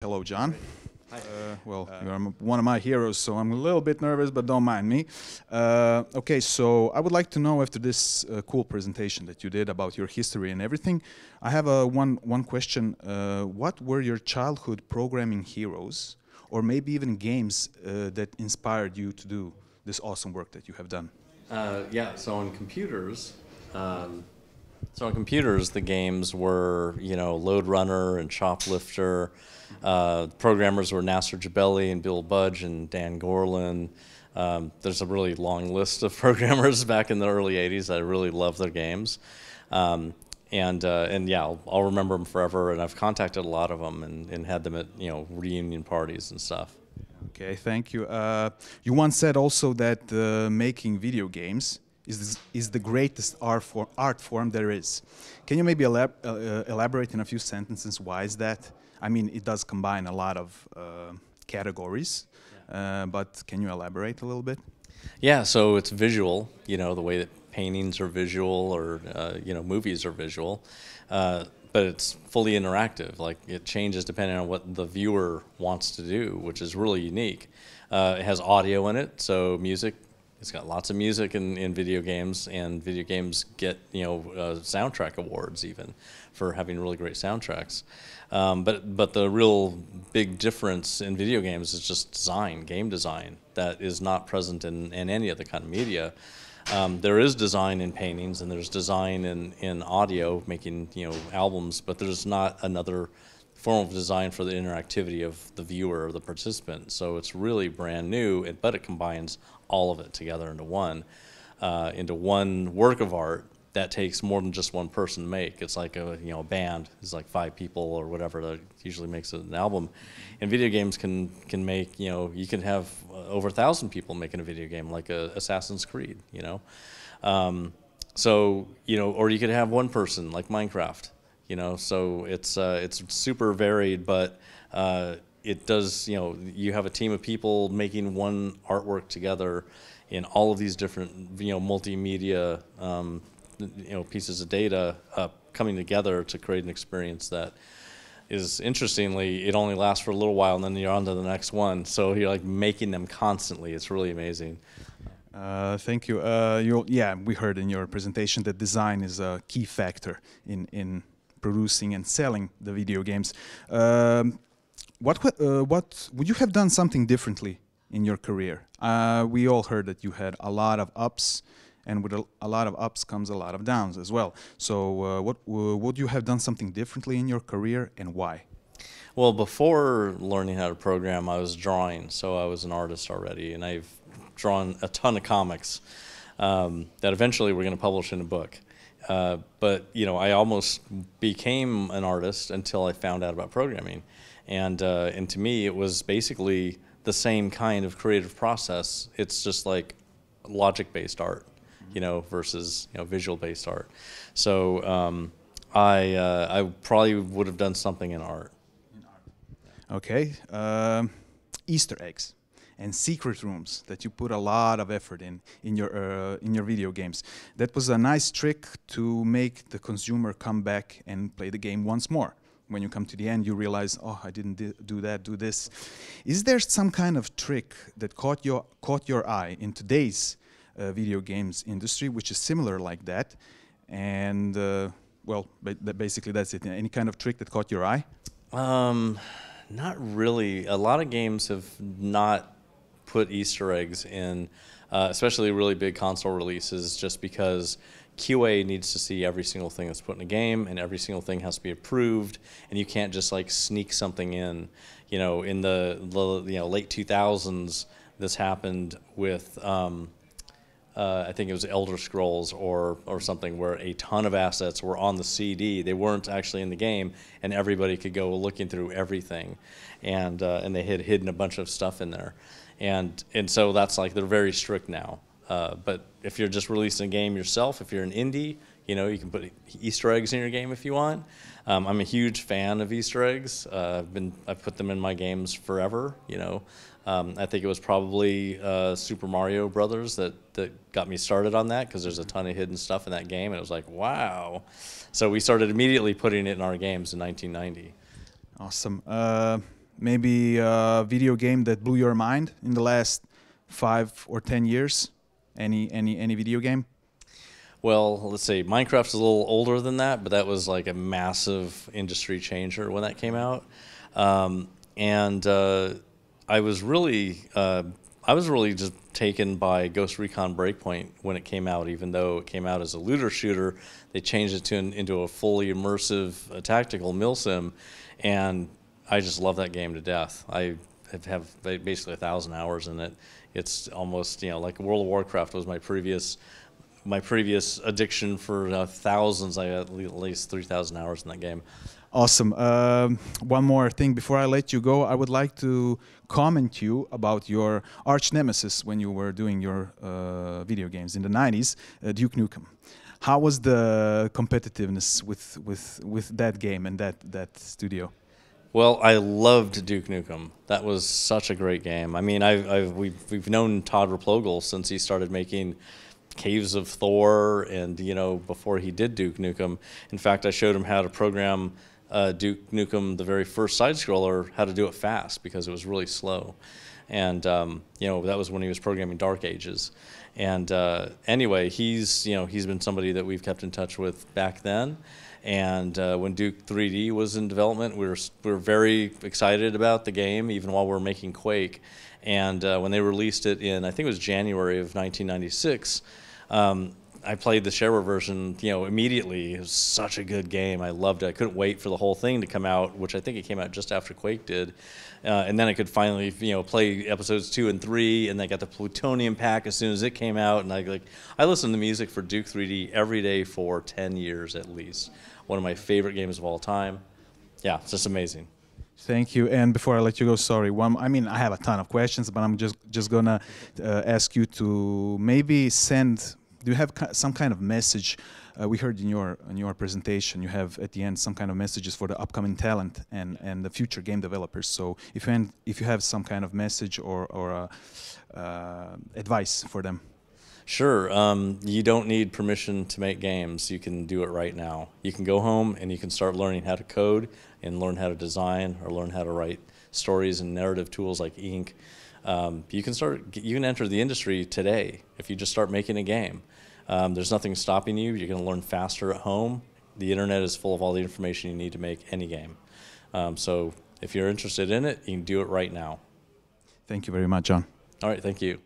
Hello, John. Hi. You're one of my heroes, so I'm a little bit nervous, but don't mind me. Okay, so I would like to know, after this cool presentation that you did about your history and everything, I have one question. What were your childhood programming heroes, or maybe even games that inspired you to do this awesome work that you have done? Yeah, so on computers, the games were, Lode Runner and Shoplifter. Programmers were Nasser Jabeli and Bill Budge and Dan Gorlin. There's a really long list of programmers back in the early 80s. I really love their games. And yeah, I'll remember them forever, and I've contacted a lot of them and had them at, reunion parties and stuff. Okay, thank you. You once said also that making video games is the greatest art form there is. Can you maybe elaborate in a few sentences why is that? I mean, it does combine a lot of categories, but can you elaborate a little bit? Yeah, so it's visual, the way that paintings are visual or, movies are visual. But it's fully interactive. Like, it changes depending on what the viewer wants to do, which is really unique. It has audio in it, so music. It's got lots of music in video games, and video games get soundtrack awards even for having really great soundtracks. But the real big difference in video games is just design, game design, that is not present in any other kind of media. There is design in paintings, and there's design in audio, making albums, but there's not another form of design for the interactivity of the viewer or the participant. So it's really brand new, but it combines all of it together into one work of art that takes more than just one person to make. It's like a band. It's like 5 people or whatever that usually makes an album. And video games can make, you can have over 1,000 people making a video game, like Assassin's Creed, So, or you could have one person, like Minecraft, so it's super varied, but it does, you have a team of people making one artwork together in all of these different, multimedia, pieces of data coming together to create an experience that is, interestingly, it only lasts for a little while and then you're on to the next one. So you're like making them constantly. It's really amazing. Thank you. Yeah, we heard in your presentation that design is a key factor in producing and selling the video games. What would you have done something differently in your career? We all heard that you had a lot of ups, and with a lot of ups comes a lot of downs as well. So what would you have done something differently in your career, and why? Well, before learning how to program, I was drawing, so I was an artist already, and I've drawn a ton of comics that eventually we're going to publish in a book. But I almost became an artist until I found out about programming, and to me it was basically the same kind of creative process. It's just like logic-based art, versus visual-based art. So I probably would have done something in art. Okay, Easter eggs and secret rooms that you put a lot of effort in your video games. That was a nice trick to make the consumer come back and play the game once more. When you come to the end, you realize, oh, I didn't do that, do this. Is there some kind of trick that caught your eye in today's video games industry, which is similar like that? And well, basically that's it. Any kind of trick that caught your eye? Not really. A lot of games have not put Easter eggs in, especially really big console releases, just because QA needs to see every single thing that's put in a game, and every single thing has to be approved, and you can't just like sneak something in. In the late 2000s, this happened with I think it was Elder Scrolls or something, where a ton of assets were on the CD. They weren't actually in the game, and everybody could go looking through everything, and they had hidden a bunch of stuff in there, and so that's like, they're very strict now. But if you're just releasing a game yourself, if you're an indie, you can put Easter eggs in your game if you want. I'm a huge fan of Easter eggs. I've put them in my games forever. I think it was probably Super Mario Brothers that got me started on that, because there's a ton of hidden stuff in that game, and it was like, wow. So we started immediately putting it in our games in 1990. Awesome. Maybe a video game that blew your mind in the last 5 or 10 years? Any video game? Well, let's see. Minecraft's a little older than that, but that was like a massive industry changer when that came out. I was really just taken by Ghost Recon Breakpoint when it came out. Even though it came out as a looter shooter, they changed it into a fully immersive tactical milsim, and I just love that game to death. I have basically 1,000 hours in it. It's almost, you know, like World of Warcraft was my previous addiction for thousands. I had at least 3,000 hours in that game. Awesome. One more thing before I let you go, I would like to comment you about your arch nemesis when you were doing your video games in the 90s, Duke Nukem. How was the competitiveness with that game and that studio? Well, I loved Duke Nukem. That was such a great game. I mean, we've known Todd Replogle since he started making Caves of Thor, and you know, before he did Duke Nukem. In fact, I showed him how to program Duke Nukem, the very first side scroller, how to do it fast because it was really slow. And you know, that was when he was programming Dark Ages. And anyway, he's been somebody that we've kept in touch with back then. And when Duke 3D was in development, we were very excited about the game, even while we were making Quake. And when they released it in, I think it was January of 1996, I played the shareware version, you know, immediately. It was such a good game. I loved it. I couldn't wait for the whole thing to come out, which I think it came out just after Quake did. And then I could finally, you know, play episodes 2 and 3, and I got the Plutonium pack as soon as it came out. And I listened to music for Duke 3D every day for 10 years at least. One of my favorite games of all time. Yeah, it's just amazing. Thank you. And before I let you go, sorry, I mean, I have a ton of questions, but I'm just gonna ask you to maybe send. Do you have some kind of message? We heard in your presentation you have at the end some kind of messages for the upcoming talent and the future game developers. So if you have some kind of message or advice for them. Sure. You don't need permission to make games. You can do it right now. You can go home and you can start learning how to code and learn how to design or learn how to write stories and narrative tools like ink. You can enter the industry today if you just start making a game. There's nothing stopping you. You're going to learn faster at home. The internet is full of all the information you need to make any game. So if you're interested in it, you can do it right now. Thank you very much, John. All right, thank you.